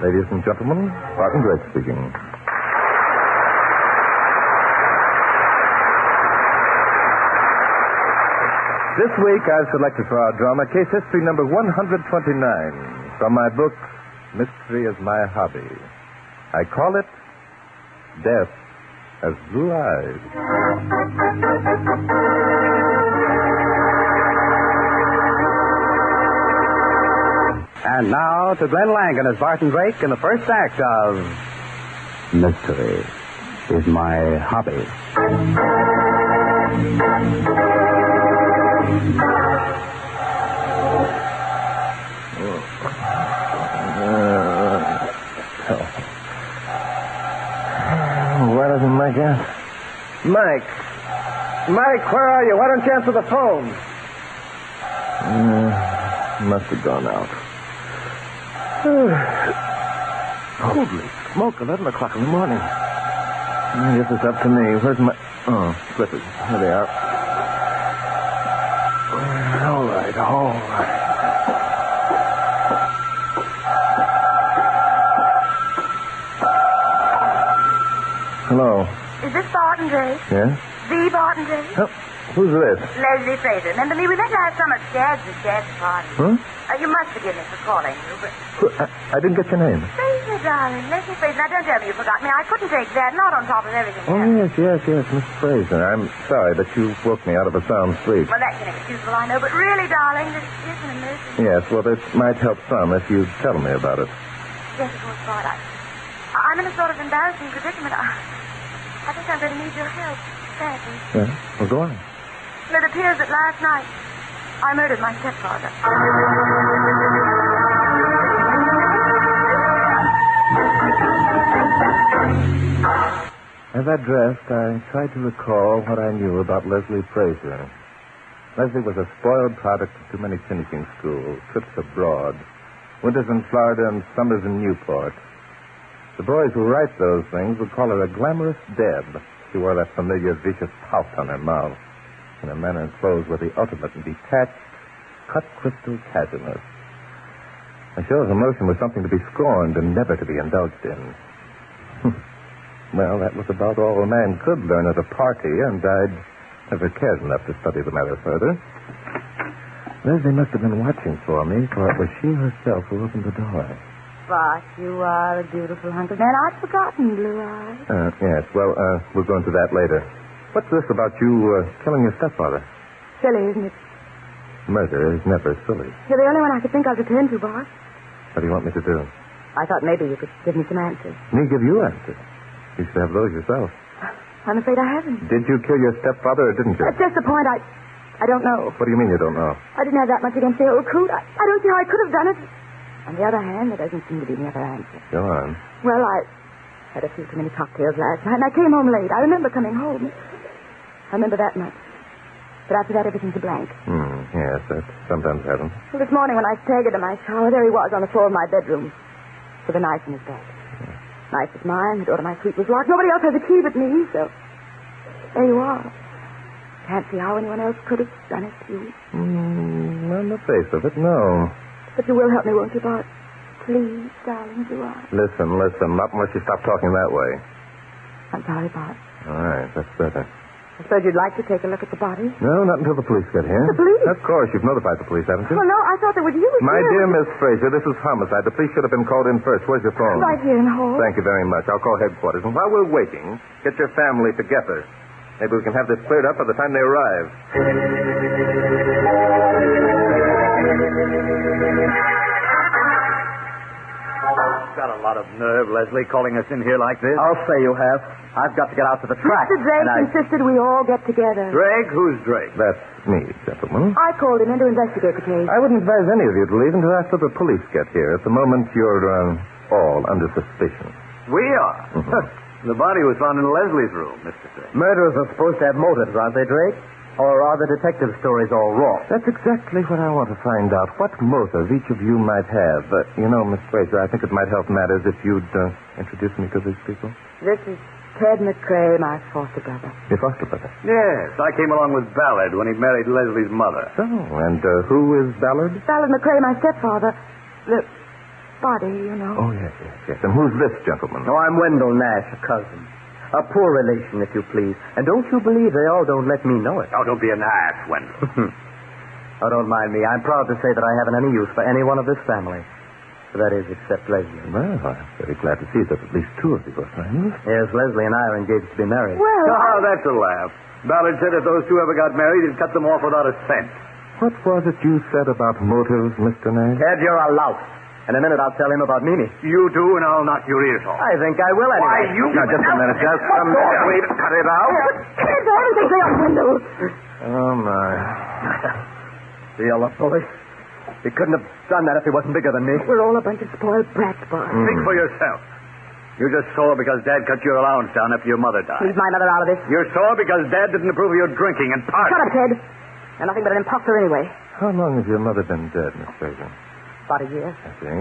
Ladies and gentlemen, Barton Drake speaking. This week I've selected for our drama case history number 129 from my book, Mystery is My Hobby. I call it Death Has Blue Eyes. And now to Glenn Langan as Barton Drake in the first act of Mystery is My Hobby. Why doesn't Mike answer? Mike! Mike, where are you? Why don't you answer the phone? Must have gone out. Holy smoke, 11 o'clock in the morning. I guess it's up to me. Where's my... Oh, slippers. Here they are. All right. Hello. Is this Barton Drake? Yes? The Barton Drake? Oh, who's this? Leslie Fraser. Remember me? We met last summer at Dad's party. Huh? You must forgive me for calling you, but... I didn't get your name. Fraser, darling. Leslie Fraser. Now, don't tell me you forgot me. I couldn't take that, not on top of everything Oh, else. yes, Miss Fraser. I'm sorry that you woke me out of a sound sleep. Well, that's inexcusable, I know, but really, darling, this is an emergency. Yes, well, this might help some if you tell me about it. Yes, of course, Bart. I'm in a sort of embarrassing predicament. I think I'm going to need your help, sadly. Yeah? Well, go on. It appears that last night I murdered my stepfather. As I dressed, I tried to recall what I knew about Leslie Fraser. Leslie was a spoiled product of too many finishing schools, trips abroad, winters in Florida and summers in Newport. The boys who write those things would call her a glamorous deb. She wore that familiar vicious pout on her mouth, and her manner and clothes were the ultimate in detached, cut-crystal casualness. A show of emotion was something to be scorned and never to be indulged in. Well, that was about all a man could learn at a party, and I'd never cared enough to study the matter further. Leslie must have been watching for me, for it was she herself who opened the door. But you are a beautiful hunk of man. I'd forgotten, Blue Eyes. Yes. Well, we'll go into that later. What's this about you killing your stepfather? Silly, isn't it? Murder is never silly. You're the only one I could think of to turn to, Bart. What do you want me to do? I thought maybe you could give me some answers. Me give you answers? You should have those yourself. I'm afraid I haven't. Did you kill your stepfather or didn't you? That's just the point. I don't know. What do you mean you don't know? I didn't have that much against the old coot. I don't see how I could have done it. On the other hand, there doesn't seem to be any other answer. Go on. Well, I had a few too many cocktails last night, and I came home late. I remember coming home. I remember that much. But after that, everything's a blank. Yes, that sometimes happens. Well, this morning when I staggered to my shower, there he was on the floor of my bedroom with a knife in his back. Knife was mine. The door to my suite was locked. Nobody else has a key but me, so there you are. Can't see how anyone else could have done it to you. On the face of it, no. But you will help me, won't you, Bart? Please, darling, do I? Listen. Not unless you stop talking that way. I'm sorry, Bart. All right, that's better. I suppose you'd like to take a look at the body? No, not until the police get here. The police? Of course. You've notified the police, haven't you? Well, no, I thought they were you. My dear Miss Fraser, this is homicide. The police should have been called in first. Where's your phone? Right here in the hall. Thank you very much. I'll call headquarters. And while we're waiting, get your family together. Maybe we can have this cleared up by the time they arrive. Got a lot of nerve, Leslie, calling us in here like this. I'll say you have. I've got to get out to the track. Mr. Drake insisted we all get together. Drake? Who's Drake? That's me, gentlemen. I called him in to investigate the case. I wouldn't advise any of you to leave until after the police get here. At the moment, you're all under suspicion. We are. The body was found in Leslie's room, Mr. Drake. Murderers are supposed to have motives, aren't they, Drake? Or are the detective stories all wrong? That's exactly what I want to find out. What motive each of you might have. Miss Fraser, I think it might help matters if you'd introduce me to these people. This is Ted McCrae, my foster brother. Your foster brother? Yes, I came along with Ballard when he married Leslie's mother. So, and who is Ballard? Ballard McCrae, my stepfather. The body, you know. Oh, yes. And who's this gentleman? Oh, I'm Wendell Nash, a cousin. A poor relation, if you please. And don't you believe they all don't let me know it. Oh, don't be an ass, Wendell. Oh, don't mind me. I'm proud to say that I haven't any use for any one of this family. That is, except Leslie. Well, I'm very glad to see that at least two of your friends. Yes, Leslie and I are engaged to be married. Well, Oh, that's a laugh. Ballard said if those two ever got married, he'd cut them off without a cent. What was it you said about motives, Mr. Nash? Ted, you're a louse. In a minute, I'll tell him about Mimi. You do, and I'll knock your ears off. I think I will anyway. Why, you... Now, just a minute. Just a minute. Wait, cut it out. Ted, for heaven's sake, lay off, Wendell. Oh, my. The yellow bully. He couldn't have done that if he wasn't bigger than me. We're all a bunch of spoiled brats, Bart. Speak for yourself. You're just sore because Dad cut your allowance down after your mother died. Leave my mother out of this. You're sore because Dad didn't approve of your drinking and partying. Shut up, Ted. You're nothing but an imposter anyway. How long has your mother been dead, Miss Fraser? About a year. I see.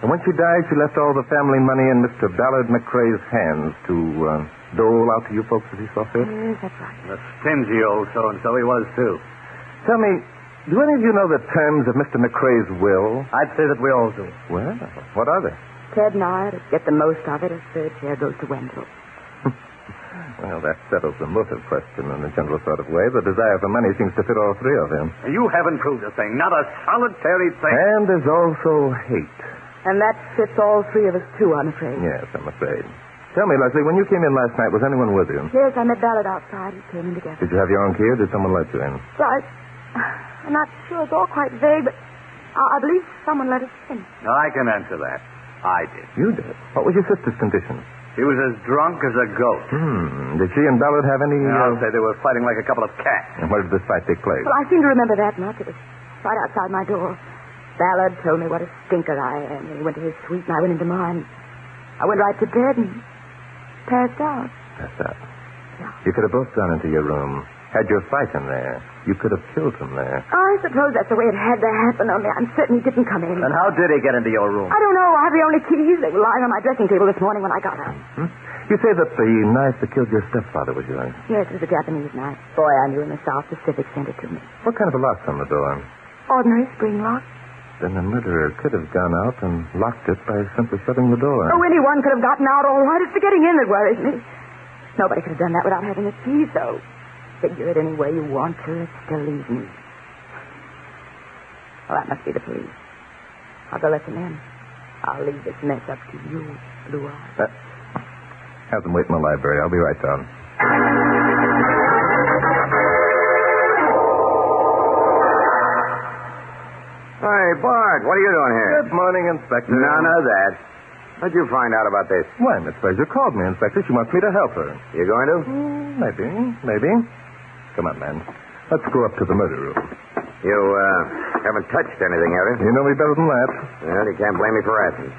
And when she died, she left all the family money in Mr. Ballard McCrae's hands to dole out to you folks as he saw fit? Yes, that's right. The stingy old so-and-so he was, too. Tell me, do any of you know the terms of Mr. McCrae's will? I'd say that we all do. Well, what are they? Ted and I, to get the most of it, a third share goes to Wendell. Well, that settles the motive question in a general sort of way. The desire for money seems to fit all three of them. You haven't proved a thing. Not a solitary thing. And there's also hate. And that fits all three of us, too, I'm afraid. Yes, I'm afraid. Tell me, Leslie, when you came in last night, was anyone with you? Yes, I met Ballard outside. We came in together. Did you have your own key or did someone let you in? Right. I'm not sure. It's all quite vague, but I believe someone let us in. Now, I can answer that. I did. You did? What was your sister's condition? She was as drunk as a goat. Did she and Ballard have any... I'll say they were fighting like a couple of cats. And where did this fight take place? Well, I seem to remember that much. It was right outside my door. Ballard told me what a stinker I am. He went to his suite, and I went into mine. I went right to bed and passed out. Passed out? Yeah. You could have both gone into your room. Had your fight in there. You could have killed him there. I suppose that's the way it had to happen, only I'm certain he didn't come in. And how did he get into your room? I don't know. I have the only keys. They were lying on my dressing table this morning when I got up. You say that the knife that killed your stepfather was yours. Yes, it was a Japanese knife. Boy I knew in the South Pacific sent it to me. What kind of a lock's on the door? Ordinary spring lock. Then the murderer could have gone out and locked it by simply shutting the door. Oh, anyone could have gotten out all right. It's the getting in that worries me. Nobody could have done that without having a key, so figure it any way you want to. It still leaves me. Well, that must be the police. I'll go let them in. I'll leave this mess up to you, Blue Eye. Have them wait in the library. I'll be right down. Hey, Bart, what are you doing here? Good morning, Inspector. None of that. How'd you find out about this? Why, Miss Fraser called me, Inspector. She wants me to help her. You going to? Maybe. Come on, man. Let's go up to the murder room. You, haven't touched anything, have you? You know me better than that. Well, you can't blame me for asking.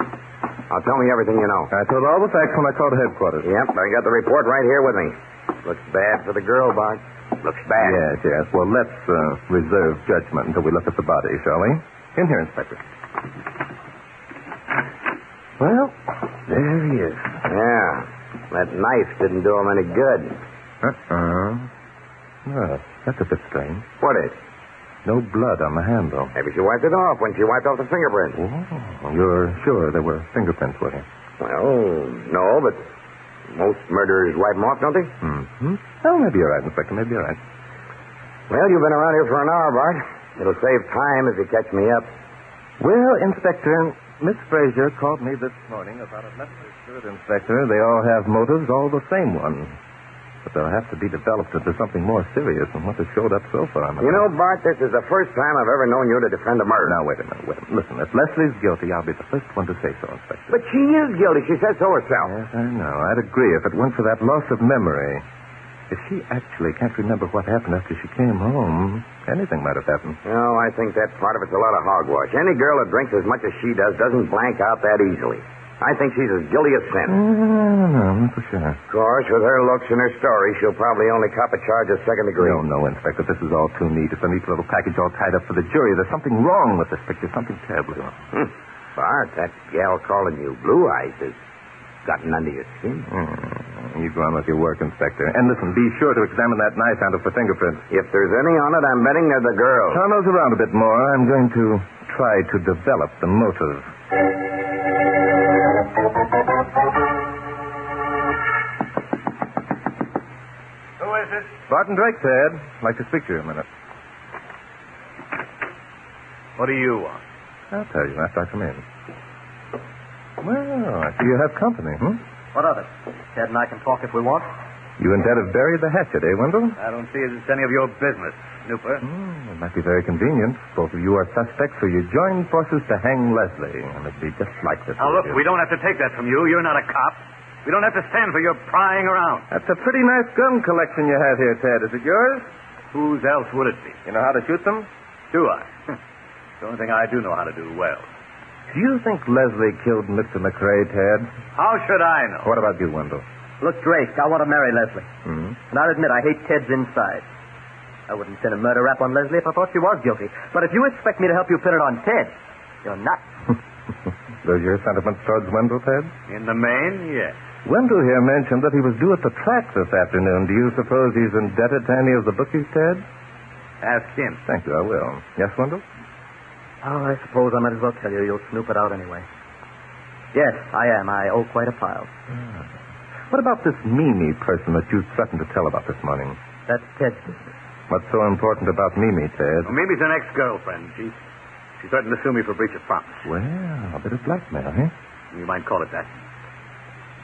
Now, tell me everything you know. I told all the facts when I called headquarters. Yep, I got the report right here with me. Looks bad for the girl, Bart. Looks bad. Yes. Well, let's reserve judgment until we look at the body, shall we? In here, Inspector. Well, there he is. Yeah. That knife didn't do him any good. Well, that's a bit strange. What is? No blood on the handle. Maybe she wiped it off when she wiped off the fingerprint. Oh, you're sure there were fingerprints with him? Well, no, but most murderers wipe them off, don't they? Mm-hmm. Oh, maybe you're right, Inspector. Maybe you're right. Well, you've been around here for an hour, Bart. It'll save time if you catch me up. Well, Inspector, Miss Fraser called me this morning about a Leslie Stewart, Inspector. They all have motives, all the same one. But they'll have to be developed into something more serious than what has showed up so far. You know, Bart, this is the first time I've ever known you to defend a murder. Now, wait a minute. Listen, if Leslie's guilty, I'll be the first one to say so, Inspector. But she is guilty. She said so herself. Yes, I know. I'd agree if it weren't for that loss of memory. If she actually can't remember what happened after she came home, anything might have happened. No, I think that part of it's a lot of hogwash. Any girl that drinks as much as she does doesn't blank out that easily. I think she's as guilty as sin. No, not for sure. Of course, with her looks and her story, she'll probably only cop a charge of second degree. No, Inspector. This is all too neat. It's a neat little package all tied up for the jury. There's something wrong with this picture. Something terribly wrong. Bart, that gal calling you Blue Eyes has gotten under your skin. you go on with your work, Inspector. And listen, be sure to examine that knife handle for fingerprints. If there's any on it, I'm betting they're the girls. Turn those around a bit more. I'm going to try to develop the motive. Who is it? Barton Drake, Ted. I'd like to speak to you a minute. What do you want? I'll tell you after I come in. Well, I see you have company, What of it? Ted and I can talk if we want. You and Ted have buried the hatchet, eh, Wendell? I don't see as it's any of your business, Snooper. It might be very convenient. Both of you are suspects, so you join forces to hang Leslie. And it'd be just like this. Now, look, we don't have to take that from you. You're not a cop. We don't have to stand for your prying around. That's a pretty nice gun collection you have here, Ted. Is it yours? Whose else would it be? You know how to shoot them? Do I? The only thing I do know how to do well. Do you think Leslie killed Mr. McRae, Ted? How should I know? What about you, Wendell? Look, Drake, I want to marry Leslie. Hmm? And I'll admit I hate Ted's inside. I wouldn't send a murder rap on Leslie if I thought she was guilty. But if you expect me to help you pin it on Ted, you're not. Those your sentiments towards Wendell, Ted? In the main, yes. Wendell here mentioned that he was due at the track this afternoon. Do you suppose he's indebted to any of the bookies, Ted? Ask him. Thank you, I will. Yes, Wendell? Oh, I suppose I might as well tell you. You'll snoop it out anyway. Yes, I am. I owe quite a pile. What about this Mimi person that you threatened to tell about this morning? That's Ted's business. What's so important about Mimi, Ted? Well, Mimi's an ex-girlfriend. She threatened to sue me for breach of promise. Well, a bit of blackmail, eh? You might call it that.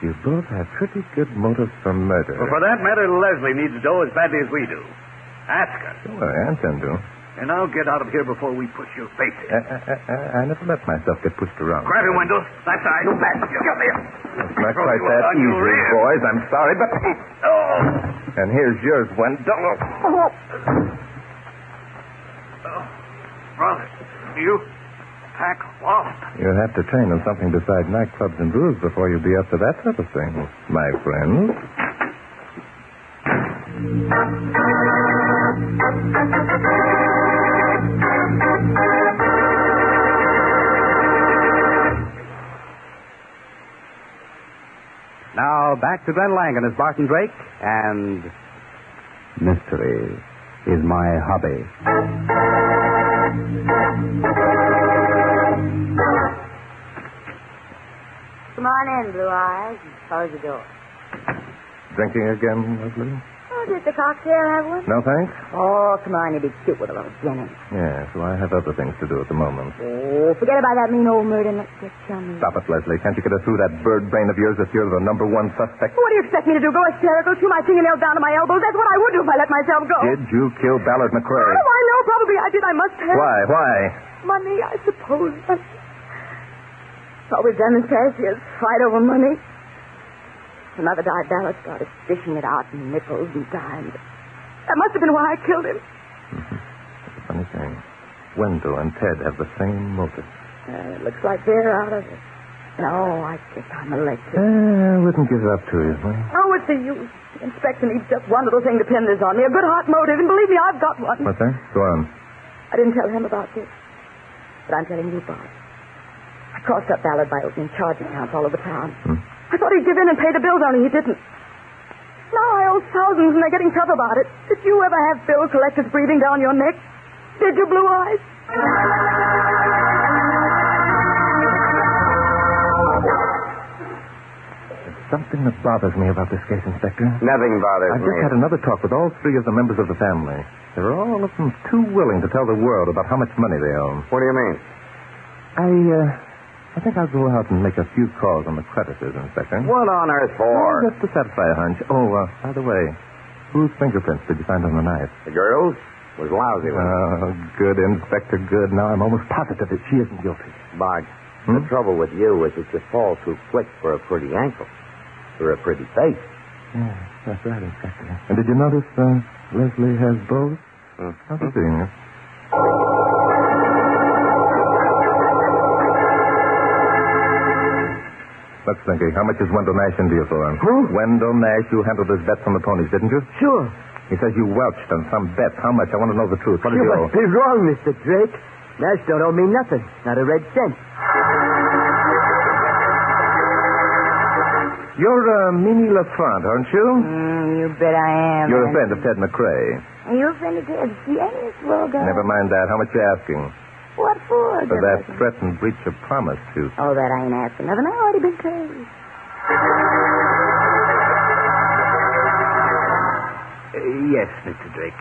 You both have pretty good motives for murder. Well, for that matter, Leslie needs dough as badly as we do. Ask her. Sure, I intend to. And I'll get out of here before we push your face in. I never let myself get pushed around. Grab him, Wendell. That side. You bet. You got me. It's not quite that easy, boys. I'm sorry, but... Oh. And here's yours, Wendell. Brother, you pack lost. You'll have to train in something besides nightclubs and booze before you'll be up to that sort of thing, my friend. Now, back to Glenn Langan as Barton Drake, and mystery is my hobby. Come on in, Blue Eyes, and close the door. Drinking again, Leslie? Oh, did the cocktail have one? No, thanks? Oh, come on, you'd be cute with a little gin in it. Yes, well, I have other things to do at the moment. Oh, forget about that mean old murder and let's get chummy. Stop it, Leslie. Can't you get us through that bird brain of yours if you're the number one suspect? What do you expect me to do? Go hysterical, chew my fingernails down to my elbows? That's what I would do if I let myself go. Did you kill Ballard McRae? Oh, I know. Probably I did. I must have. Why? Money, I suppose. All we've done this past year is fight over money. Another died, Ballard started dishing it out in nickels and dimes. That must have been why I killed him. It's a funny thing. Wendell and Ted have the same motive. It looks like they're out of it. No, I guess I'm elected. I wouldn't give it up to you, huh? Oh, what's the use? The inspector needs just one little thing to pin this on me. A good heart motive, and believe me, I've got one. What's that? Go on. I didn't tell him about this, but I'm telling you, Bob. I crossed up Ballard by opening charge accounts all over town. I thought he'd give in and pay the bills, only he didn't. Now I owe thousands, and they're getting tough about it. Did you ever have bill collectors breathing down your neck? Did you, Blue Eyes? There's something that bothers me about this case, Inspector. Nothing bothers I've just had another talk with all three of the members of the family. They're all of them too willing to tell the world about how much money they owe. What do you mean? I think I'll go out and make a few calls on the creditors, Inspector. What on earth for? Just to satisfy a hunch. Oh, by the way, whose fingerprints did you find on the knife? The girl's? Was lousy one. Oh, good, Inspector, good. Now I'm almost positive that she isn't guilty. Bog, the trouble with you is that you fall too quick for a pretty ankle. For a pretty face. Yeah, that's right, Inspector. And did you notice Leslie has both? How's it doing? Let's think. How much is Wendell Nash in deal for? Who? Wendell Nash, you handled his bets on the ponies, didn't you? Sure. He says you welched on some bets. How much? I want to know the truth. What did You you must be wrong, Mr. Drake. Nash don't owe me nothing. Not a red cent. You're Mimi LaFront, aren't you? You bet I am. You're a friend of Ted McCrae. Are you a friend of Ted? She ain't this little girl. Never mind that. How much you asking? What for? For that threatened breach of promise suit. Oh, that I ain't asking nothing. I already been paid. Yes, Mr. Drake.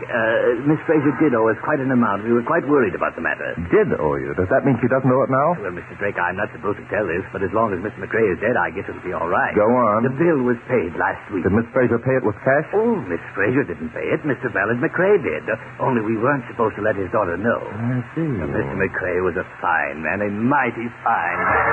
Miss Fraser did owe us quite an amount. We were quite worried about the matter. Did owe you? Does that mean she doesn't owe it now? Well, Mr. Drake, I'm not supposed to tell this, but as long as Mr. McCrae is dead, I guess it'll be all right. Go on. The bill was paid last week. Did Miss Fraser pay it with cash? Oh, Miss Fraser didn't pay it. Mr. Ballard McCrae did. Only we weren't supposed to let his daughter know. I see. Mr. McCrae was a fine man, a mighty fine man.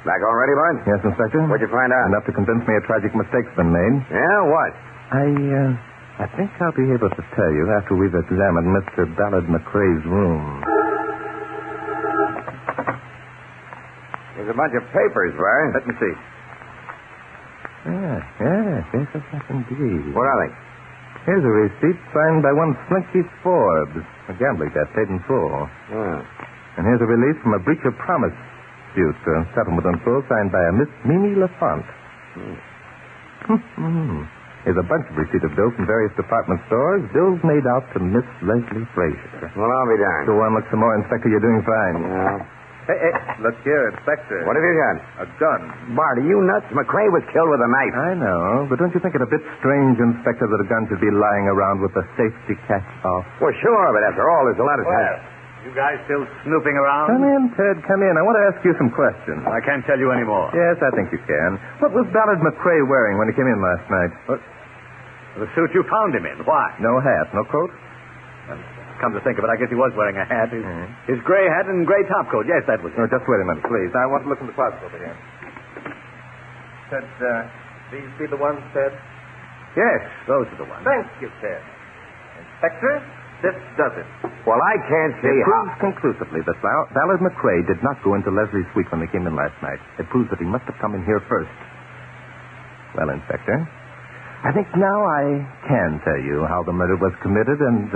Back all ready, Bud? Yes, Inspector? What'd you find out? Enough to convince me a tragic mistake's been made. Yeah, what? I think I'll be able to tell you after we've examined Mr. Ballard McCrae's room. There's a bunch of papers, Bud. Let me see. Yes, indeed. What are they? Here's a receipt signed by one Slinky Forbes, a gambling debt paid in full. Oh. And here's a release from a breach of promise suit, settlement in full, signed by a Miss Mimi LaFont. Here's a bunch of receipt of bills from various department stores, bills made out to Miss Leslie Fraser. Well, I'll be darned. Go on, look some more, Inspector. You're doing fine. Yeah. Hey, look here, Inspector. What have you got? A gun. Bart, are you nuts? McCrae was killed with a knife. I know, but don't you think it a bit strange, Inspector, that a gun should be lying around with the safety catch off? Well, sure, but after all, there's a lot of time. You guys still snooping around? Come in, Ted, come in. I want to ask you some questions. I can't tell you anymore. Yes, I think you can. What was Ballard McCrae wearing when he came in last night? What? The suit you found him in. Why? No hat, no coat? Come to think of it, I guess he was wearing a hat. His gray hat and gray topcoat. Yes, that was it. No, just wait a minute, please. I want to look in the closet over here. Ted, these be the ones, Ted? Yes, those are the ones. Thank you, Ted. Inspector, this does it. Well, I can't see It how. proves conclusively that Ballard McCrae did not go into Leslie's suite when they came in last night. It proves that he must have come in here first. Well, Inspector, I think now I can tell you how the murder was committed, and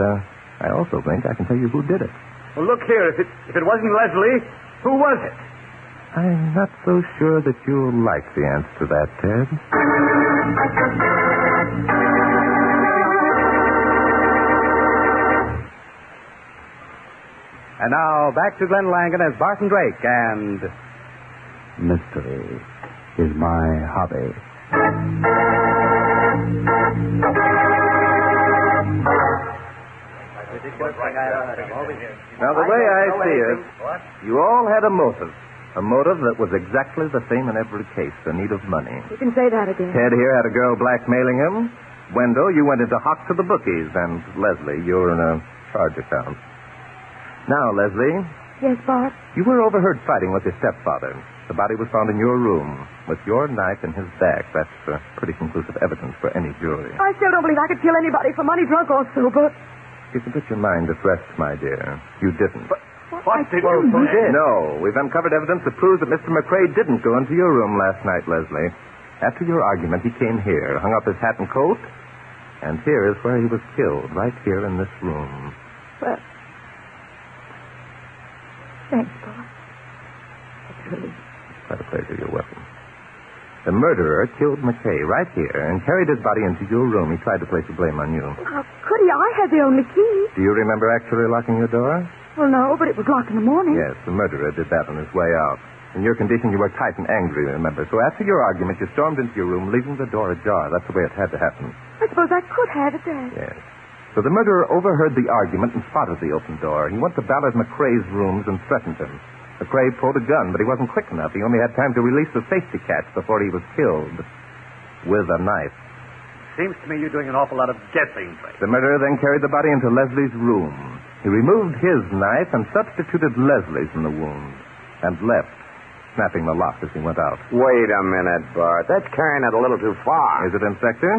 I also think I can tell you who did it. Well, look here. If it wasn't Leslie, who was it? I'm not so sure that you'll like the answer to that, Ted. And now, back to Glenn Langan as Barton Drake and... Mystery is my hobby. Now, the way I see it, you all had a motive. A motive that was exactly the same in every case, the need of money. You can say that again. Ted here had a girl blackmailing him. Wendell, you went into hock to the bookies. And Leslie, you were in a charge account. Now, Leslie, Yes, Bart? you were overheard fighting with your stepfather. The body was found in your room with your knife in his back. That's pretty conclusive evidence for any jury. I still don't believe I could kill anybody for money, drunk or sober. You can put your mind at rest, my dear. You didn't. What did you Who did? No, we've uncovered evidence that proves that Mr. McCrae didn't go into your room last night, Leslie. After your argument, he came here, hung up his hat and coat, and here is where he was killed, right here in this room. Well, thanks, Bart. That's really... Quite a pleasure. You're welcome. The murderer killed McCrae right here and carried his body into your room. He tried to place the blame on you. How could he? I had the only key. Do you remember actually locking your door? Well, no, but it was locked in the morning. Yes, the murderer did that on his way out. In your condition, you were tight and angry, remember. So after your argument, you stormed into your room, leaving the door ajar. That's the way it had to happen. I suppose I could have it then. Yes. So the murderer overheard the argument and spotted the open door. He went to Ballard McCrae's rooms and threatened him. McCrae pulled a gun, but he wasn't quick enough. He only had time to release the safety catch before he was killed with a knife. Seems to me you're doing an awful lot of guessing, Frank. The murderer then carried the body into Leslie's room. He removed his knife and substituted Leslie's in the wound and left, snapping the lock as he went out. Wait a minute, Bart. That's carrying it a little too far. Is it, Inspector?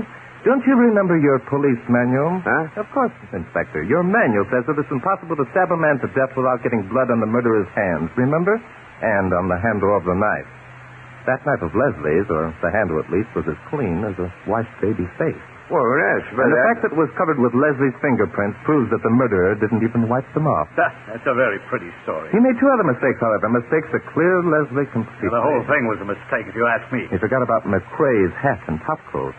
Don't you remember your police manual? Huh? Of course, Inspector. Your manual says that it's impossible to stab a man to death without getting blood on the murderer's hands, remember? And on the handle of the knife. That knife of Leslie's, or the handle at least, was as clean as a washed baby's face. Well, yes, but... And the fact that it was covered with Leslie's fingerprints proves that the murderer didn't even wipe them off. That's a very pretty story. He made two other mistakes, however. Mistakes that cleared Leslie completely. The whole thing was a mistake, if you ask me. He forgot about McCrae's hat and topcoat.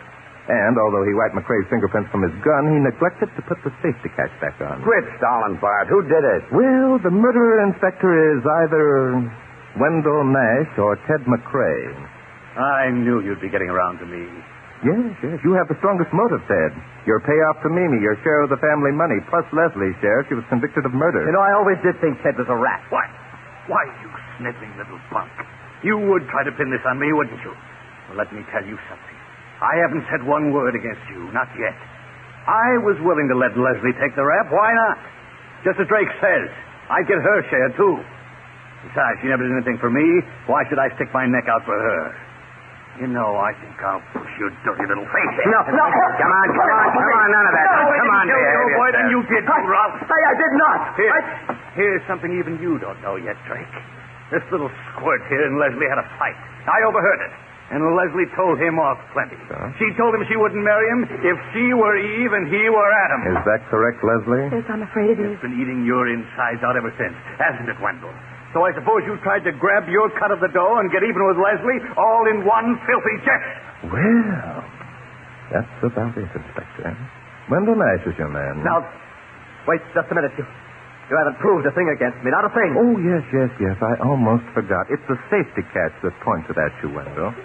And although he wiped McCrae's fingerprints from his gun, he neglected to put the safety catch back on. Quit stalling, Bart. Who did it? Well, the murderer, Inspector, is either Wendell Nash or Ted McCrae. I knew you'd be getting around to me. Yes. You have the strongest motive, Ted. Your payoff to Mimi, your share of the family money, plus Leslie's share. She was convicted of murder. You know, I always did think Ted was a rat. Why, you sniveling little punk. You would try to pin this on me, wouldn't you? Well, let me tell you something. I haven't said one word against you, not yet. I was willing to let Leslie take the rap. Why not? Just as Drake says, I'd get her share, too. Besides, she never did anything for me. Why should I stick my neck out for her? You know, I think I'll push your dirty little face in. No. Come on. None of that. Come on, you boy, then you did, you Ralph. I did not. Here's something even you don't know yet, Drake. This little squirt here and Leslie had a fight. I overheard it. And Leslie told him off plenty. She told him she wouldn't marry him if she were Eve and he were Adam. Is that correct, Leslie? Yes, I'm afraid it is. It's been eating your insides out ever since, hasn't it, Wendell? So I suppose you tried to grab your cut of the dough and get even with Leslie all in one filthy jet. Well, that's about it, Inspector. Wendell Nash is your man. Now, wait just a minute. You haven't proved a thing against me, not a thing. Oh, yes. I almost forgot. It's the safety catch that pointed at you, Wendell.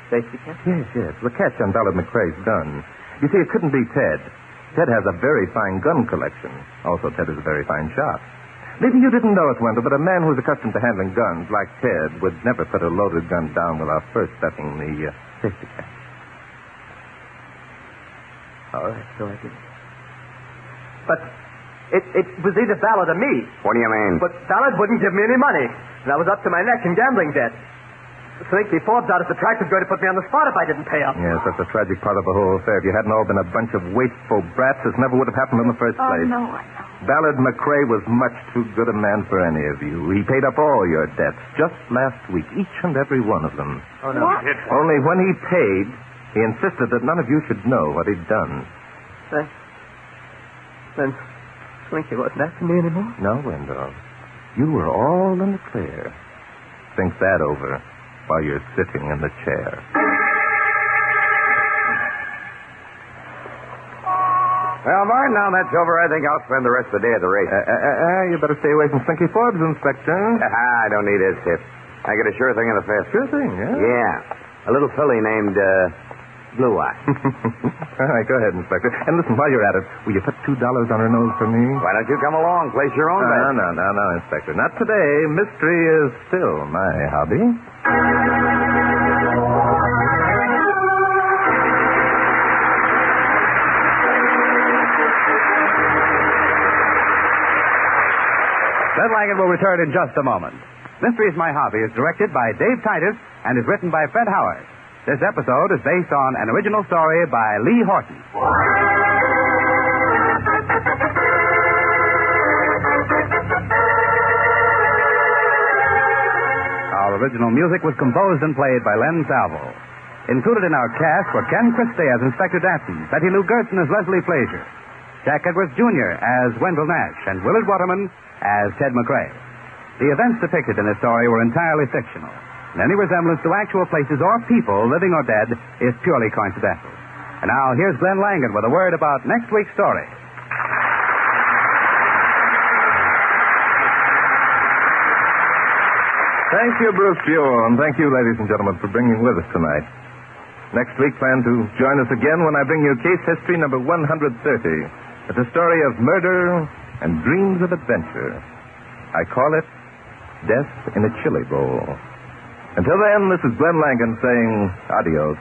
Safety catch? Yes. The catch on Ballard McCrae's gun. You see, it couldn't be Ted. Ted has a very fine gun collection. Also, Ted is a very fine shot. Maybe you didn't know it, Wendell, but a man who's accustomed to handling guns, like Ted, would never put a loaded gun down without first setting the safety catch. All right, so I did. But it was either Ballard or me. What do you mean? But Ballard wouldn't give me any money. And I was up to my neck in gambling debt. Slinky Forbes out at the track was going to put me on the spot if I didn't pay up. Yes, that's a tragic part of the whole affair. If you hadn't all been a bunch of wasteful brats, this never would have happened in the first place. Oh, no, I know. Ballard McCrae was much too good a man for any of you. He paid up all your debts just last week, each and every one of them. Oh, no. What? Only when he paid, he insisted that none of you should know what he'd done. Then Slinky wasn't after me anymore? No, Wendell. You were all in the clear. Think that over while you're sitting in the chair. Well, Bart, now that's over. I think I'll spend the rest of the day at the race. You better stay away from Slinky Forbes, Inspector. I don't need his tip. I get a sure thing in the fist. Sure thing, yeah? Yeah. A little filly named Blue Eye. All right, go ahead, Inspector. And listen, while you're at it, will you put $2 on her nose for me? Why don't you come along? Place your own bet. No, Inspector. Not today. Mystery is still my hobby. Glenn Langan will return in just a moment. Mystery is My Hobby is directed by Dave Titus and is written by Fred Howard. This episode is based on an original story by Lee Horton. Our original music was composed and played by Len Salvo. Included in our cast were Ken Christie as Inspector Danton, Betty Lou Gerson as Leslie Frazier, Jack Edwards Jr. as Wendell Nash, and Willard Waterman as Ted McCrae. The events depicted in this story were entirely fictional, and any resemblance to actual places or people, living or dead, is purely coincidental. And now, here's Glenn Langan with a word about next week's story. Thank you, Bruce Buell, and thank you, ladies and gentlemen, for bringing with us tonight. Next week, plan to join us again when I bring you case history number 130. It's a story of murder and dreams of adventure. I call it Death in a Chili Bowl. Until then, this is Glenn Langan saying adios.